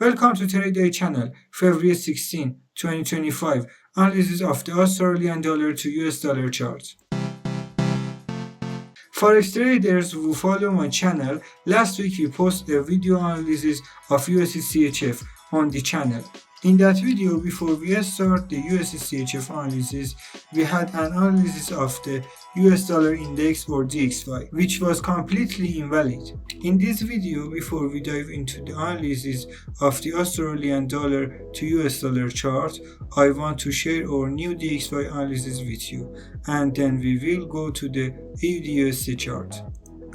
Welcome to Trade channel, February 16, 2025, analysis of the Australian dollar to US dollar chart. Forex traders who follow my channel, last week we posted a video analysis of USD on the channel. In that video, before we start the USD analysis, we had an analysis of the US dollar index or DXY, which was completely invalid. In this video, before we dive into the analysis of the Australian dollar to US dollar chart, I want to share our new DXY analysis with you, and then we will go to the AUDUSD chart.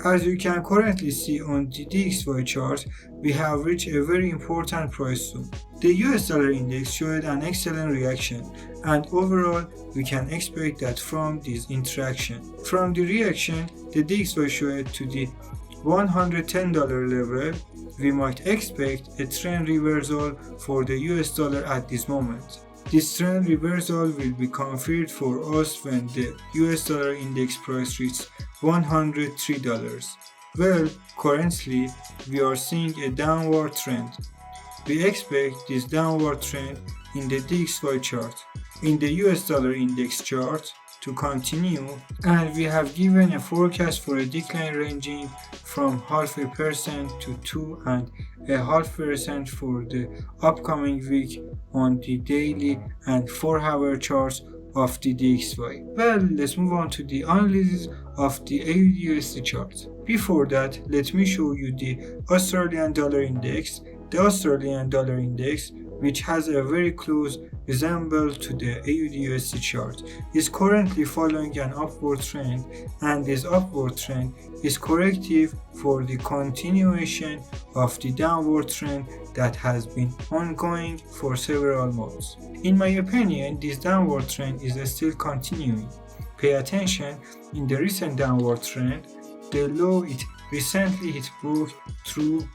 As you can currently see on the DXY chart, we have reached a very important price zone. The US dollar index showed an excellent reaction, and overall we can expect that from this interaction. From the reaction, the DXY showed to the $110 level. We might expect a trend reversal for the US dollar at this moment. This trend reversal will be confirmed for us when the US dollar index price reaches $103. Well, currently we are seeing a downward trend. We expect this downward trend in the DXY chart, in the US dollar index chart, to continue, and we have given a forecast for a decline ranging from 0.5% to 2.5% for the upcoming week on the daily and 4-hour charts of the DXY. Well, let's move on to the analysis of the AUDUSD chart. Before that, let me show you the Australian dollar index. The Australian dollar index, which has a very close resemblance to the AUDUSD chart, is currently following an upward trend, and this upward trend is corrective for the continuation of the downward trend that has been ongoing for several months. In my opinion, this downward trend is still continuing. Pay attention, in the recent downward trend, the low it recently broke through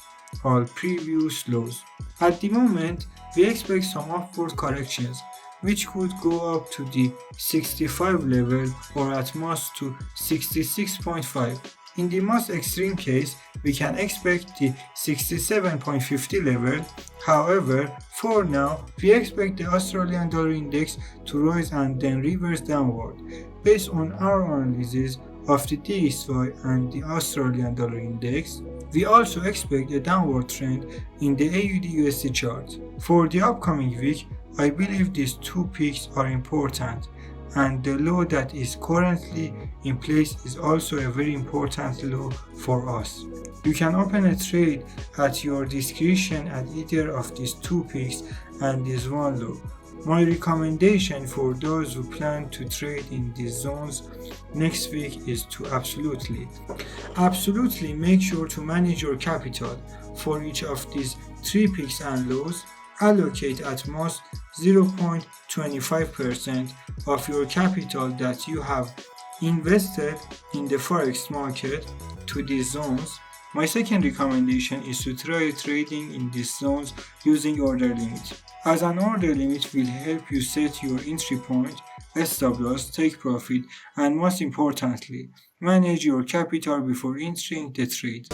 all previous lows. At the moment, we expect some upward corrections, which could go up to the 65 level or at most to 66.5. In the most extreme case, we can expect the 67.50 level. However, for now, we expect the Australian dollar index to rise and then reverse downward. Based on our analysis of the DXY and the Australian dollar index, we also expect a downward trend in the AUDUSD chart. For the upcoming week, I believe these two peaks are important, and the low that is currently in place is also a very important low for us. You can open a trade at your discretion at either of these two peaks and this one low. My recommendation for those who plan to trade in these zones next week is to absolutely make sure to manage your capital. For each of these three peaks and lows, allocate at most 0.25% of your capital that you have invested in the Forex market to these zones. My second recommendation is to try trading in these zones using order limit, as an order limit will help you set your entry point, stop loss, take profit, and most importantly, manage your capital before entering the trade.